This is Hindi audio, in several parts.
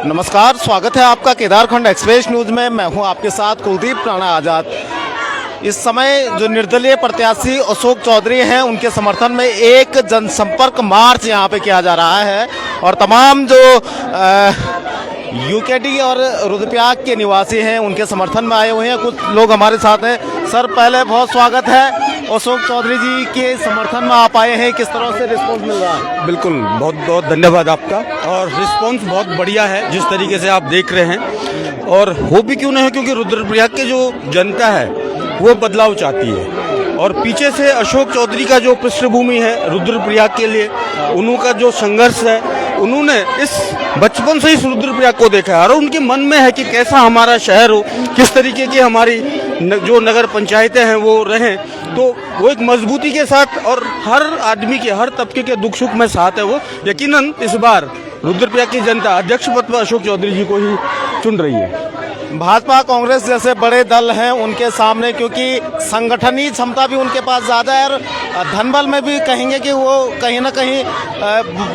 नमस्कार, स्वागत है आपका केदारखंड एक्सप्रेस न्यूज में। मैं हूं आपके साथ कुलदीप राणा आजाद। इस समय जो निर्दलीय प्रत्याशी अशोक चौधरी हैं, उनके समर्थन में एक जनसंपर्क मार्च यहां पे किया जा रहा है और तमाम जो यूकेडी और रुद्रप्रयाग के निवासी हैं उनके समर्थन में आए हुए हैं। कुछ लोग हमारे साथ हैं। सर, पहले बहुत स्वागत है। अशोक चौधरी जी के समर्थन में आप आए हैं, किस तरह से रिस्पॉन्स मिल रहा है? बिल्कुल, बहुत बहुत धन्यवाद आपका। और रिस्पॉन्स बहुत बढ़िया है जिस तरीके से आप देख रहे हैं, और हो भी क्यों नहीं, क्योंकि रुद्रप्रयाग के जो जनता है वो बदलाव चाहती है। और पीछे से अशोक चौधरी का जो पृष्ठभूमि है रुद्रप्रयाग के लिए, उनका जो संघर्ष है, उन्होंने इस बचपन से इस रुद्रप्रयाग को देखा है और उनके मन में है कि कैसा हमारा शहर हो, किस तरीके की हमारी जो नगर पंचायतें हैं वो रहें। तो वो एक मजबूती के साथ और हर आदमी के, हर तबके के दुख सुख में साथ है वो। यकीनन इस बार रुद्रप्रयाग की जनता अध्यक्ष पद पर अशोक चौधरी जी को ही चुन रही है। भाजपा कांग्रेस जैसे बड़े दल हैं उनके सामने, क्योंकि संगठनीय क्षमता भी उनके पास ज़्यादा है और धनबल में भी कहेंगे कि वो कहीं ना कहीं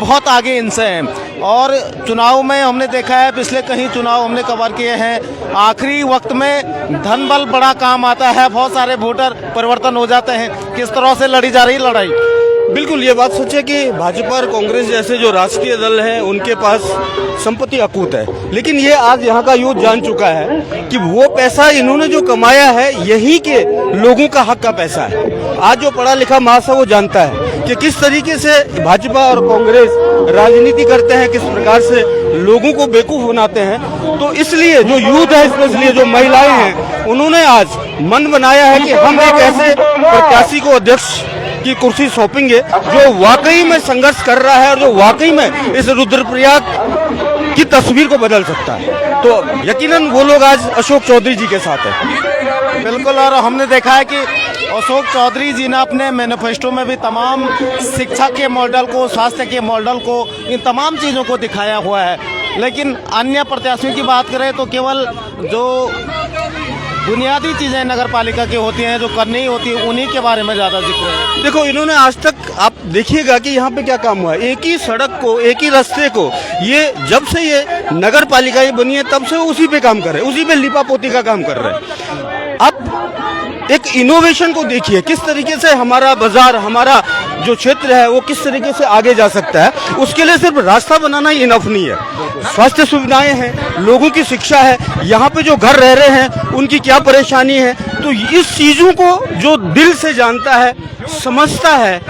बहुत आगे इनसे हैं। और चुनाव में हमने देखा है, पिछले कहीं चुनाव हमने कवर किए हैं, आखिरी वक्त में धनबल बड़ा काम आता है, बहुत सारे वोटर परिवर्तन हो जाते हैं। किस तरह से लड़ी जा रही लड़ाई? बिल्कुल, ये बात सच है कि भाजपा और कांग्रेस जैसे जो राष्ट्रीय दल हैं उनके पास संपत्ति अकूत है, लेकिन ये आज यहाँ का यूथ जान चुका है कि वो पैसा इन्होंने जो कमाया है यही के लोगों का हक का पैसा है। आज जो पढ़ा लिखा मास है वो जानता है कि किस तरीके से भाजपा और कांग्रेस राजनीति करते हैं, किस प्रकार से लोगों को बेवकूफ बनाते हैं। तो इसलिए जो यूथ है, स्पेशली जो महिलाएं हैं, उन्होंने आज मन बनाया है कि हम एक ऐसे प्रत्याशी को अध्यक्ष की कुर्सी सौंपेंगे जो वाकई में संघर्ष कर रहा है और जो वाकई में इस रुद्रप्रयाग की तस्वीर को बदल सकता है। तो यकीनन वो लोग आज अशोक चौधरी जी के साथ है। बिल्कुल, और हमने देखा है कि अशोक चौधरी जी ने अपने मैनिफेस्टो में भी तमाम शिक्षा के मॉडल को, स्वास्थ्य के मॉडल को, इन तमाम चीज़ों को दिखाया हुआ है। लेकिन अन्य प्रत्याशियों की बात करें तो केवल जो बुनियादी चीजें नगर पालिका की होती हैं, जो करनी ही होती है, उन्हीं के बारे में ज्यादा जिक्र है। देखो, इन्होंने आज तक, आप देखिएगा कि यहाँ पे क्या काम हुआ है। एक ही सड़क को, एक ही रास्ते को, ये जब से ये नगर पालिका बनी है तब से वो उसी पे काम कर रहे हैं, उसी पे लिपापोती का काम कर रहे हैं। अब एक इनोवेशन को देखिए, किस तरीके से हमारा बाजार, हमारा जो क्षेत्र है वो किस तरीके से आगे जा सकता है। उसके लिए सिर्फ रास्ता बनाना ही इनफ नहीं है, स्वास्थ्य सुविधाएं हैं, लोगों की शिक्षा है, यहाँ पे जो घर रह रहे हैं उनकी क्या परेशानी है। तो इस चीजों को जो दिल से जानता है, समझता है,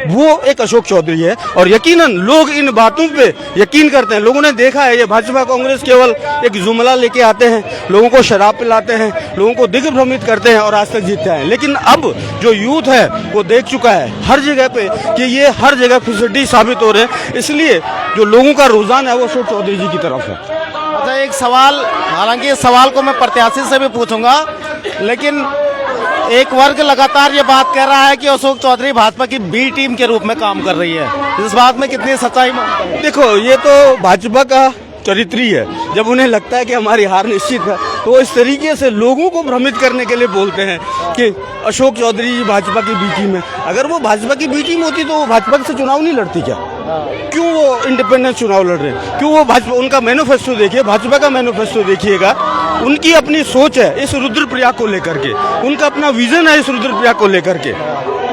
वो एक अशोक चौधरी है। और यकीनन लोग इन बातों पे यकीन करते हैं। लोगों ने देखा है, ये भाजपा कांग्रेस केवल एक जुमला लेके आते हैं, लोगों को शराब पिलाते हैं, लोगों को दिग्भ्रमित करते हैं और आज तक जीतते हैं। लेकिन अब जो यूथ है वो देख चुका है हर जगह पे कि ये हर जगह फिसड्डी साबित हो रहे हैं। इसलिए जो लोगों का रुझान है वो अशोक चौधरी जी की तरफ है। अच्छा, एक सवाल, हालांकि इस सवाल को मैं प्रत्याशी से भी पूछूंगा, लेकिन एक वर्ग लगातार ये बात कह रहा है कि अशोक चौधरी भाजपा की बी टीम के रूप में काम कर रही है। इस बात में कितनी सच्चाई मानते हैं? देखो, ये तो भाजपा का चरित्र ही है। जब उन्हें लगता है कि हमारी हार निश्चित है तो इस तरीके से लोगों को भ्रमित करने के लिए बोलते हैं कि अशोक चौधरी जी भाजपा की बी टीम है। अगर वो भाजपा की बी टीम होती तो वो भाजपा से चुनाव नहीं लड़ती क्या? क्यों वो इंडिपेंडेंट चुनाव लड़ रहे हैं? क्यों वो भाजपा, उनका मैनिफेस्टो देखिए, भाजपा का मैनिफेस्टो देखिएगा, उनकी अपनी सोच है इस रुद्रप्रयाग को लेकर के, उनका अपना विजन है इस रुद्रप्रयाग को लेकर के,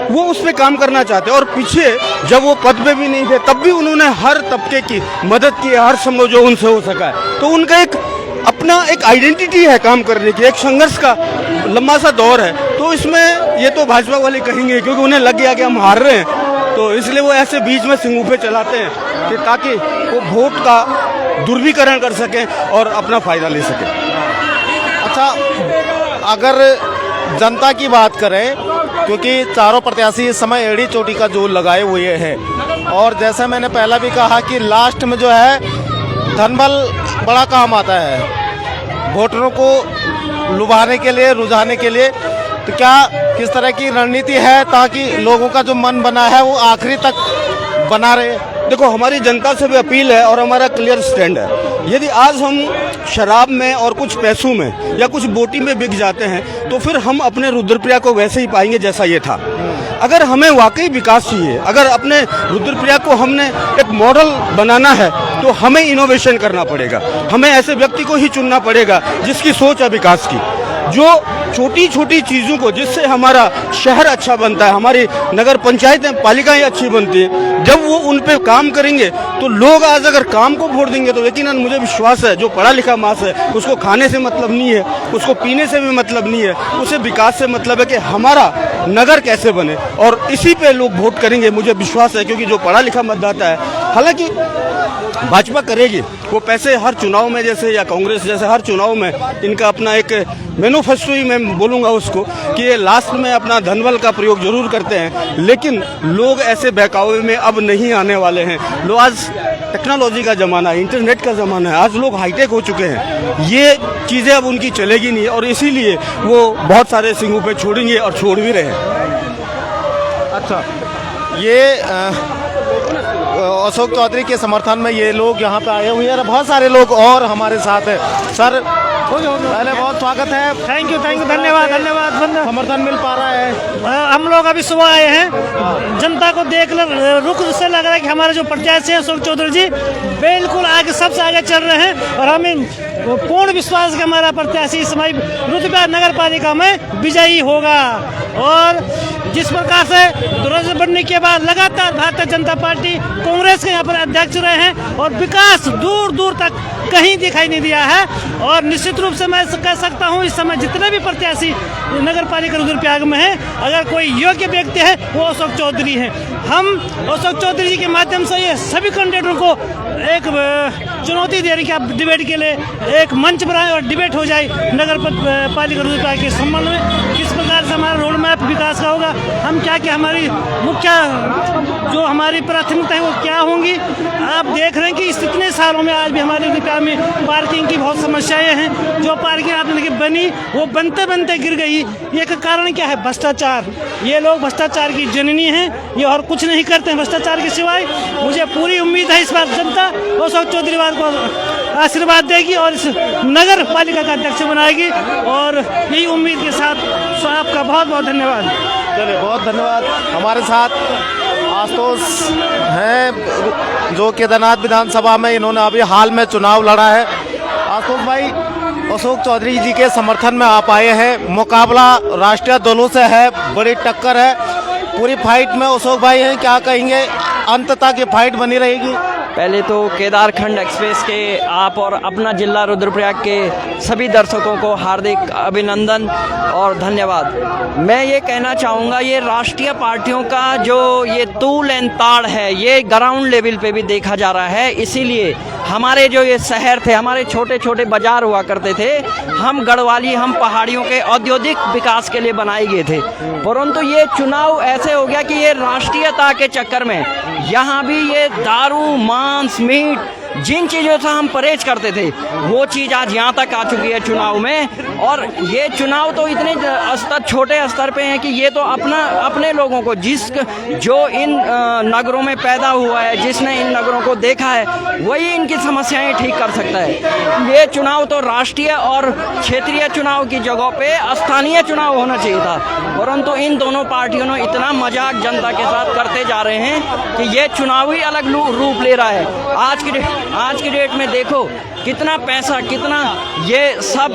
वो उस पर काम करना चाहते हैं। और पीछे जब वो पद पे भी नहीं थे तब भी उन्होंने हर तबके की मदद की, हर संभव जो उनसे हो सका है। तो उनका एक अपना एक आइडेंटिटी है काम करने की, एक संघर्ष का लंबा सा दौर है। तो इसमें ये तो भाजपा वाले कहेंगे, क्योंकि उन्हें लग गया कि हम हार रहे हैं, तो इसलिए वो ऐसे बीच में सिंगूफे चलाते हैं कि ताकि वो वोट का दुर्विकरण कर सकें और अपना फायदा ले सकें। अच्छा, अगर जनता की बात करें, क्योंकि चारों प्रत्याशी इस समय एड़ी चोटी का जोर लगाए हुए हैं, और जैसे मैंने पहला भी कहा कि लास्ट में जो है धनबल बड़ा काम आता है वोटरों को लुभाने के लिए, रुझाने के लिए। तो क्या किस तरह की रणनीति है ताकि लोगों का जो मन बना है वो आखिरी तक बना रहे? देखो, हमारी जनता से भी अपील है और हमारा क्लियर स्टैंड है। यदि आज हम शराब में और कुछ पैसों में या कुछ बोटी में बिक जाते हैं तो फिर हम अपने रुद्रप्रयाग को वैसे ही पाएंगे जैसा ये था। अगर हमें वाकई विकास चाहिए, अगर अपने रुद्रप्रयाग को हमने एक मॉडल बनाना है तो हमें इनोवेशन करना पड़ेगा। हमें ऐसे व्यक्ति को ही चुनना पड़ेगा जिसकी सोच है विकास की, जो छोटी छोटी चीज़ों को, जिससे हमारा शहर अच्छा बनता है, हमारी नगर पंचायतें पालिकाएं अच्छी बनती हैं, जब वो उन पे काम करेंगे तो लोग आज अगर काम को वोट देंगे तो यकीनन मुझे विश्वास है जो पढ़ा लिखा मास है उसको खाने से मतलब नहीं है, उसको पीने से भी मतलब नहीं है, उसे विकास से मतलब है कि हमारा नगर कैसे बने, और इसी पे लोग वोट करेंगे मुझे विश्वास है। क्योंकि जो पढ़ा लिखा मतदाता है, हालांकि भाजपा करेगी वो पैसे हर चुनाव में, जैसे या कांग्रेस जैसे हर चुनाव में इनका अपना एक मैनिफेस्टो ही मैं बोलूँगा उसको कि ये लास्ट में अपना धनबल का प्रयोग जरूर करते हैं, लेकिन लोग ऐसे बहकावे में अब नहीं आने वाले हैं। लोग आज टेक्नोलॉजी का ज़माना है, इंटरनेट का ज़माना है, आज लोग हाईटेक हो चुके हैं, ये चीज़ें अब उनकी चलेगी नहीं, और इसीलिए वो बहुत सारे सिंगों पे छोड़ेंगे और छोड़ भी रहे हैं। अच्छा, ये अशोक चौधरी के समर्थन में ये लोग यहाँ पे आए हुए हैं, बहुत सारे लोग और हमारे साथ हैं। सर पहले बहुत स्वागत है। थैंक यू, धन्यवाद। समर्थन मिल पा रहा है? हम लोग अभी सुबह आए हैं, जनता को देख रुख से लग रहा है कि हमारे जो प्रत्याशी हैं अशोक चौधरी जी बिल्कुल आगे, सबसे आगे चल रहे हैं, और हमें पूर्ण विश्वास है कि हमारा प्रत्याशी इस समय रुद्रप्रयाग नगर पालिका में विजयी होगा। और जिस प्रकार से दुर्ग बनने के बाद लगातार भारतीय जनता पार्टी कांग्रेस के यहाँ पर अध्यक्ष रहे हैं और विकास दूर दूर तक कहीं दिखाई नहीं दिया है, और निश्चित रूप से मैं कह सकता हूँ इस समय जितने भी प्रत्याशी नगर पालिका रुद्रप्रयाग में है, अगर कोई योग्य व्यक्ति है वो अशोक चौधरी है। हम अशोक चौधरी जी के माध्यम से ये सभी कैंडिडेटों को एक चुनौती दे रही कि आप डिबेट के लिए एक मंच बनाएं और डिबेट हो जाए नगर पालिका रुद्रप्रयाग के संबंध में, किस प्रकार से हमारा रोड मैप विकास का होगा, हम क्या क्या हमारी मुख्य जो हमारी प्राथमिकताएं वो क्या होंगी। आप देख रहे हैं कि इस इतने सालों में आज भी हमारे रुद्रप्रयाग में पार्किंग की बहुत समस्याएं हैं। जो पार्किंग आपने बनी वो बनते बनते गिर गई। ये का कारण क्या है? भ्रष्टाचार। ये लोग भ्रष्टाचार की जननी हैं, ये और कुछ नहीं करते हैं भ्रष्टाचार के सिवाय। मुझे पूरी उम्मीद है इस बार जनता अशोक चौधरी को आशीर्वाद देगी और इस नगर पालिका का अध्यक्ष बनाएगी, और यही उम्मीद के साथ आपका बहुत बहुत धन्यवाद। चलिए, बहुत धन्यवाद। हमारे साथ आशुतोष हैं जो केदारनाथ विधानसभा में इन्होंने अभी हाल में चुनाव लड़ा है। आशुतोष भाई, अशोक चौधरी जी के समर्थन में आप आए हैं, मुकाबला राष्ट्रीय दलों से है, बड़ी टक्कर है, पूरी फाइट में अशोक भाई हैं, क्या कहेंगे? अंत तक ये फाइट बनी रहेगी? पहले तो केदारखंड एक्सप्रेस के आप और अपना जिला रुद्रप्रयाग के सभी दर्शकों को हार्दिक अभिनंदन और धन्यवाद। मैं ये कहना चाहूँगा, ये राष्ट्रीय पार्टियों का जो ये तूल एंड ताड़ है ये ग्राउंड लेवल पे भी देखा जा रहा है। इसीलिए हमारे जो ये शहर थे, हमारे छोटे छोटे बाजार हुआ करते थे, हम गढ़वाली, हम पहाड़ियों के औद्योगिक विकास के लिए बनाए गए थे, परंतु ये चुनाव ऐसे हो गया कि ये राष्ट्रीयता के चक्कर में यहाँ भी ये दारू, मांस, मीट, जिन चीज़ों से हम परहेज करते थे वो चीज़ आज यहाँ तक आ चुकी है चुनाव में। और ये चुनाव तो इतने स्तर, छोटे स्तर पे हैं कि ये तो अपने लोगों को, जो इन नगरों में पैदा हुआ है, जिसने इन नगरों को देखा है, वही इनकी समस्याएं ठीक कर सकता है। ये चुनाव तो राष्ट्रीय और क्षेत्रीय चुनाव की जगह पे स्थानीय चुनाव होना चाहिए था, परंतु इन दोनों पार्टियों ने इतना मजाक जनता के साथ करते जा रहे हैं कि ये चुनाव ही अलग रूप ले रहा है। आज की डेट में देखो कितना पैसा, कितना ये सब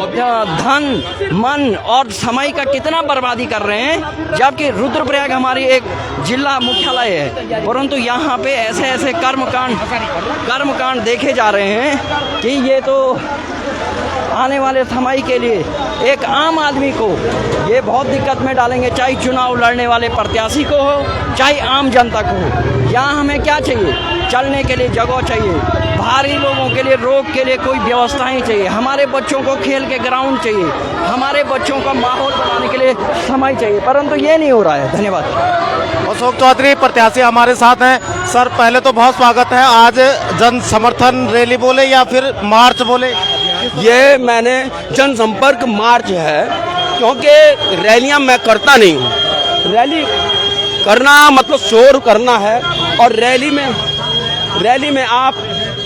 धन, मन और समय का कितना बर्बादी कर रहे हैं, जबकि रुद्रप्रयाग हमारी एक जिला मुख्यालय है, परंतु यहाँ पे ऐसे ऐसे कर्मकांड देखे जा रहे हैं कि ये तो आने वाले समय के लिए एक आम आदमी को ये बहुत दिक्कत में डालेंगे, चाहे चुनाव लड़ने वाले प्रत्याशी को हो, चाहे आम जनता को हो। यहाँ हमें क्या चाहिए? चलने के लिए जगह चाहिए, भारी लोगों के लिए, रोग के लिए कोई व्यवस्थाएं चाहिए, हमारे बच्चों को खेल के ग्राउंड चाहिए, हमारे बच्चों का माहौल बनाने के लिए समय चाहिए, परंतु ये नहीं हो रहा है। धन्यवाद। अशोक चौधरी प्रत्याशी हमारे साथ हैं। सर, पहले तो बहुत स्वागत है। आज जन समर्थन रैली बोले या फिर मार्च बोले? ये मैंने जनसंपर्क मार्च है, क्योंकि रैलियां मैं करता नहीं हूँ। रैली करना मतलब शोर करना है, और रैली में आप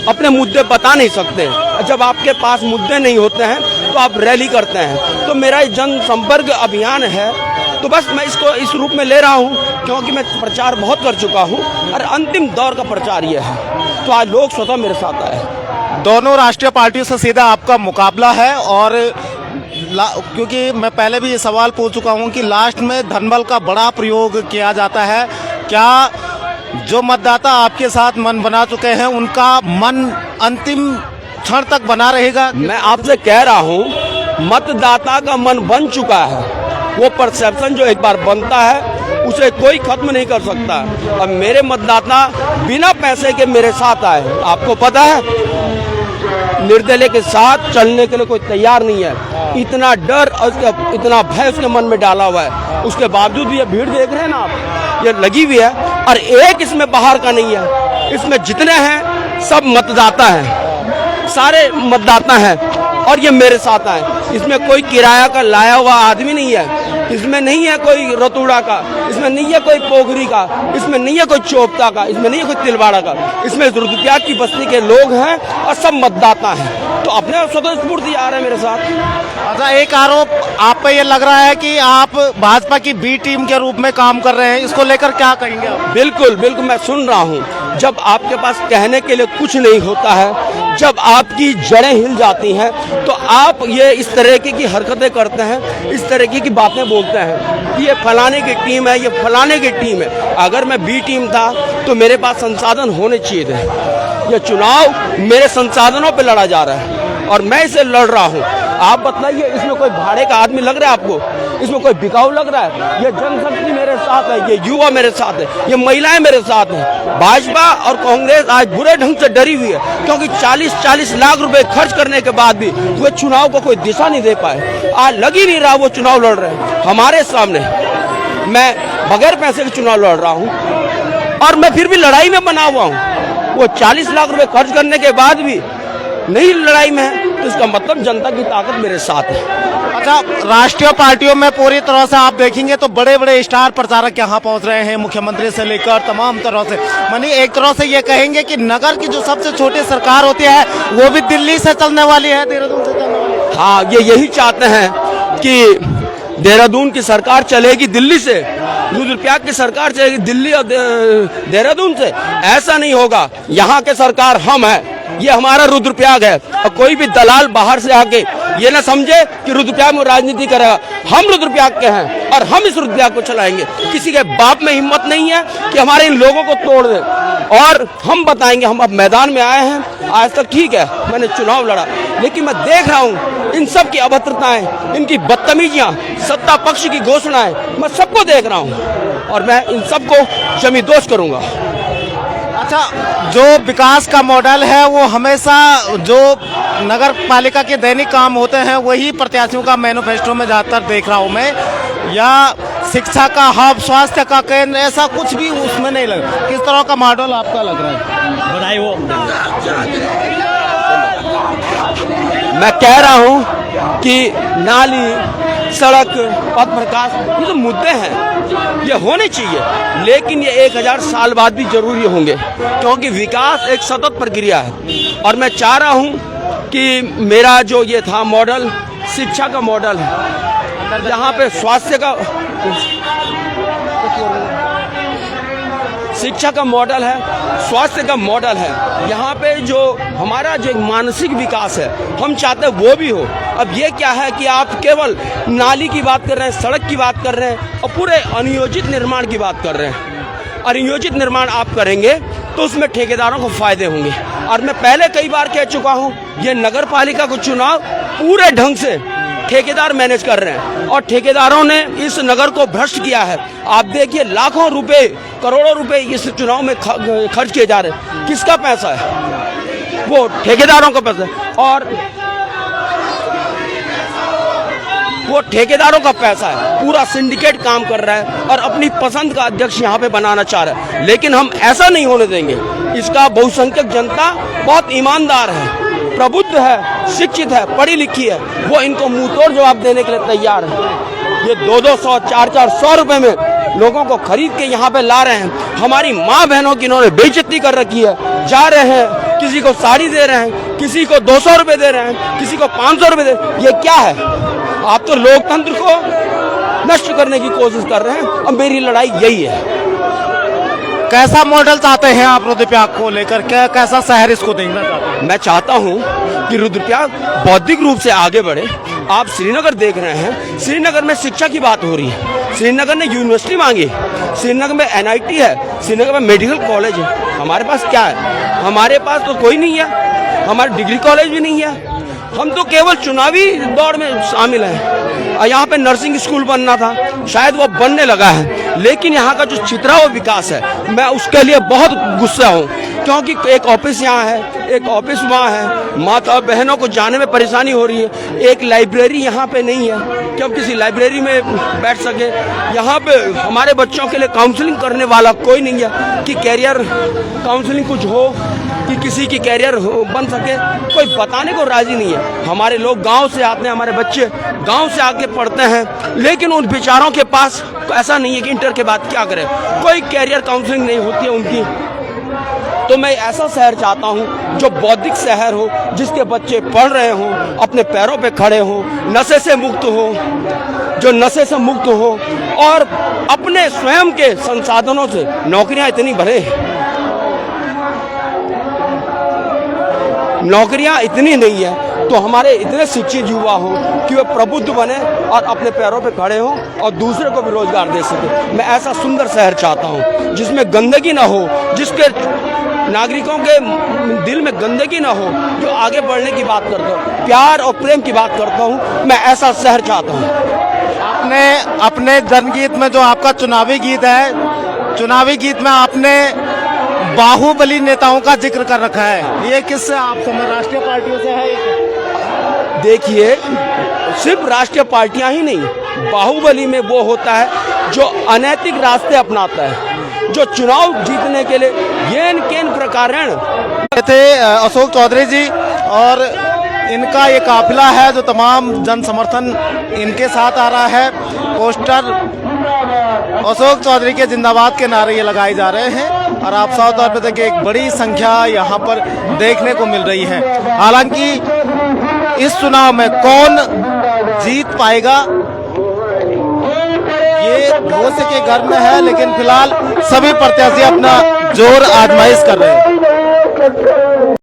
अपने मुद्दे बता नहीं सकते। जब आपके पास मुद्दे नहीं होते हैं तो आप रैली करते हैं। तो मेरा जनसंपर्क अभियान है तो बस मैं इसको इस रूप में ले रहा हूँ क्योंकि मैं प्रचार बहुत कर चुका हूँ और अंतिम दौर का प्रचार ये है, तो आज लोग स्वतः मेरे साथ आए। दोनों राष्ट्रीय पार्टियों से सीधा आपका मुकाबला है और क्योंकि मैं पहले भी ये सवाल पूछ चुका हूँ कि लास्ट में धनबल का बड़ा प्रयोग किया जाता है। क्या जो मतदाता आपके साथ मन बना चुके हैं उनका मन अंतिम क्षण तक बना रहेगा? मैं आपसे कह रहा हूँ मतदाता का मन बन चुका है। वो परसेप्शन जो एक बार बनता है उसे कोई खत्म नहीं कर सकता। अब मेरे मतदाता बिना पैसे के मेरे साथ आए, आपको पता है निर्दलीय के साथ चलने के लिए कोई तैयार नहीं है। इतना डर और इतना भय उसके मन में डाला हुआ है, उसके बावजूद भी ये भीड़ देख रहे हैं ना आप, ये लगी हुई है। और एक इसमें बाहर का नहीं है, इसमें जितने हैं सब मतदाता हैं, सारे मतदाता हैं और ये मेरे साथ आए। इसमें कोई किराया का लाया हुआ आदमी नहीं है, इसमें नहीं है कोई रतुड़ा का, इसमें नहीं है कोई पोगरी का, इसमें नहीं है कोई चोपता का, इसमें नहीं है कोई तिलवाड़ा का। इसमें रुद्रप्रयाग की बस्ती के लोग हैं और सब मतदाता हैं, तो अपने स्वतः स्फूर्ति आ रहे हैं मेरे साथ। अच्छा, एक आरोप आप पे ये लग रहा है कि आप भाजपा की बी टीम के रूप में काम कर रहे हैं, इसको लेकर क्या कहेंगे आप? बिल्कुल बिल्कुल, मैं सुन रहा हूँ। जब आपके पास कहने के लिए कुछ नहीं होता है, जब आपकी जड़ें हिल जाती हैं, तो आप ये इस तरह की हरकतें करते हैं, इस तरह की बातें बोलते हैं कि ये फलाने की टीम है, ये फलाने की टीम है। अगर मैं बी टीम था तो मेरे पास संसाधन होने चाहिए थे। ये चुनाव मेरे संसाधनों पे लड़ा जा रहा है और मैं इसे लड़ रहा हूँ। आप बताइए, इसमें कोई भाड़े का आदमी लग रहा है आपको? इसमें कोई बिकाऊ लग रहा है? ये जनशक्ति मेरे साथ है, ये युवा मेरे साथ है, ये महिलाएं मेरे साथ हैं। भाजपा और कांग्रेस आज बुरे ढंग से डरी हुई है क्योंकि 40-40 लाख रुपए खर्च करने के बाद भी वे चुनाव को कोई दिशा नहीं दे पाए। आज लग ही नहीं रहा वो चुनाव लड़ रहे हैं हमारे सामने। मैं बगैर पैसे के चुनाव लड़ रहा हूँ और मैं फिर भी लड़ाई में बना हुआ हूँ। वो 40 लाख रुपए खर्च करने के बाद भी नहीं लड़ाई में है, तो इसका मतलब जनता की ताकत मेरे साथ है। अच्छा, राष्ट्रीय पार्टियों में पूरी तरह से आप देखेंगे तो बड़े बड़े स्टार प्रचारक यहाँ पहुँच रहे हैं, मुख्यमंत्री से लेकर तमाम तरह से। मानी एक तरह से ये कहेंगे कि नगर की जो सबसे छोटी सरकार होती है वो भी दिल्ली से चलने वाली है, देहरादून से चलने वाली है। हाँ, ये यही चाहते हैं कि देहरादून की सरकार चलेगी दिल्ली से, रुद्रप्रयाग की सरकार चलेगी दिल्ली और देहरादून से। ऐसा नहीं होगा। यहाँ के सरकार हम है, ये हमारा रुद्रप्रयाग है और कोई भी दलाल बाहर से आके ये ना समझे कि रुद्रप्रयाग में राजनीति करेगा। हम रुद्रप्रयाग के हैं और हम इस रुद्रप्रयाग को चलाएंगे। किसी के बाप में हिम्मत नहीं है कि हमारे इन लोगों को तोड़ दे, और हम बताएंगे। हम अब मैदान में आए हैं। आज तक ठीक है मैंने चुनाव लड़ा, लेकिन मैं देख रहा हूँ इन सब की अभद्रताएं, इनकी बदतमीजियां, सत्ता पक्ष की घोषणाएं, मैं सबको देख रहा हूँ और मैं इन सबको जमींदोज करूंगा। अच्छा, जो विकास का मॉडल है वो हमेशा जो नगर पालिका के दैनिक काम होते हैं वही प्रत्याशियों का मैनिफेस्टो में ज़्यादातर देख रहा हूँ मैं, या शिक्षा का हब, स्वास्थ्य का केंद्र, ऐसा कुछ भी उसमें नहीं लग। किस तरह का मॉडल आपका लग रहा है? बनाई वो मैं कह रहा हूँ कि नाली, सड़क, पथ प्रकाश, ये तो मुद्दे हैं, ये होने चाहिए, लेकिन ये 1000 साल बाद भी जरूरी होंगे क्योंकि विकास एक सतत प्रक्रिया है। और मैं चाह रहा हूँ कि मेरा जो ये था मॉडल, शिक्षा का मॉडल है, यहाँ पे स्वास्थ्य का, शिक्षा का मॉडल है, स्वास्थ्य का मॉडल है, यहाँ पे जो हमारा जो मानसिक विकास है हम चाहते हैं वो भी हो। अब ये क्या है कि आप केवल नाली की बात कर रहे हैं, सड़क की बात कर रहे हैं और पूरे अनियोजित निर्माण की बात कर रहे हैं। अनियोजित निर्माण आप करेंगे तो उसमें ठेकेदारों को फायदे होंगे। और मैं पहले कई बार कह चुका हूँ, ये नगर पालिका को चुनाव पूरे ढंग से ठेकेदार मैनेज कर रहे हैं और ठेकेदारों ने इस नगर को भ्रष्ट किया है। आप देखिए लाखों रुपए, करोड़ों रुपए इस चुनाव में खर्च किए जा रहे हैं। किसका पैसा है? वो ठेकेदारों का पैसा है, और वो ठेकेदारों का पैसा है। पूरा सिंडिकेट काम कर रहा है और अपनी पसंद का अध्यक्ष यहाँ पे बनाना चाह रहा है, लेकिन हम ऐसा नहीं होने देंगे। इसका बहुसंख्यक जनता बहुत ईमानदार है, प्रबुद्ध है, शिक्षित है, पढ़ी लिखी है, वो इनको मुंह तोड़ जवाब देने के लिए तैयार है। ये 200, 400 रुपए में लोगों को खरीद के यहाँ पे ला रहे हैं। हमारी माँ बहनों की इन्होंने बेइज्जती कर रखी है। जा रहे हैं, किसी को साड़ी दे रहे हैं, किसी को 200 रुपए दे रहे हैं, किसी को 500 रुपए दे रहे हैं। ये क्या है? आप तो लोकतंत्र को नष्ट करने की कोशिश कर रहे हैं। और मेरी लड़ाई यही है। कैसा मॉडल चाहते हैं आप रुद्रप्रयाग को लेकर, क्या कैसा शहर इसको देखना चाहते हैं? मैं चाहता हूं कि रुद्रप्रयाग बौद्धिक रूप से आगे बढ़े। आप श्रीनगर देख रहे हैं, श्रीनगर में शिक्षा की बात हो रही है, श्रीनगर ने यूनिवर्सिटी मांगी, श्रीनगर में NIT है, श्रीनगर में मेडिकल कॉलेज है। हमारे पास क्या है? हमारे पास तो कोई नहीं है, हमारे डिग्री कॉलेज भी नहीं है। हम तो केवल चुनावी दौड़ में शामिल हैं। और यहाँ पे नर्सिंग स्कूल बनना था, शायद वो बनने लगा है, लेकिन यहाँ का जो छितरा हुआ विकास है, मैं उसके लिए बहुत गुस्सा हूँ। क्योंकि एक ऑफिस यहाँ है, एक ऑफिस वहाँ है, माता बहनों को जाने में परेशानी हो रही है। एक लाइब्रेरी यहाँ पे नहीं है कि हम किसी लाइब्रेरी में बैठ सके। यहाँ पे हमारे बच्चों के लिए काउंसलिंग करने वाला कोई नहीं है कि कैरियर काउंसलिंग कुछ हो, कि किसी की कैरियर बन सके, कोई बताने को राजी नहीं है। हमारे लोग गांव से आते हैं, हमारे बच्चे गांव से आके पढ़ते हैं, लेकिन उन बेचारों के पास ऐसा नहीं है कि इंटर के बाद क्या करें, कोई कैरियर काउंसलिंग नहीं होती है उनकी। तो मैं ऐसा शहर चाहता हूं जो बौद्धिक शहर हो, जिसके बच्चे पढ़ रहे हों, अपने पैरों पे खड़े हों, नशे से मुक्त हो, जो नशे से मुक्त हो और अपने स्वयं के संसाधनों से नौकरियां इतनी भरे, नौकरियां इतनी नहीं है, तो हमारे इतने शिक्षित युवा हो कि वे प्रबुद्ध बने और अपने पैरों पे खड़े हों और दूसरे को भी रोजगार दे सके। मैं ऐसा सुंदर शहर चाहता हूं जिसमें गंदगी ना हो, जिसके नागरिकों के दिल में गंदगी ना हो, जो आगे बढ़ने की बात करता हूँ, प्यार और प्रेम की बात करता हूँ। मैं ऐसा शहर चाहता हूँ। आपने अपने जनगीत में जो आपका चुनावी गीत है, चुनावी गीत में आपने बाहुबली नेताओं का जिक्र कर रखा है, ये किससे आप समझ, राष्ट्रीय पार्टियों से है? देखिए, सिर्फ राष्ट्रीय पार्टियां ही नहीं, बाहुबली में वो होता है जो अनैतिक रास्ते अपनाता है, जो चुनाव जीतने के लिए येन केन प्रकारण थे अशोक चौधरी जी, और इनका ये काफिला है जो तमाम जन समर्थन इनके साथ आ रहा है। पोस्टर अशोक चौधरी के जिंदाबाद के नारे ये लगाए जा रहे हैं और आप साफ तौर पर देखिए एक बड़ी संख्या यहाँ पर देखने को मिल रही है। हालांकि इस चुनाव में कौन जीत पाएगा ये भविष्य के घर में है, लेकिन फिलहाल सभी प्रत्याशी अपना जोर आजमाइश कर रहे हैं।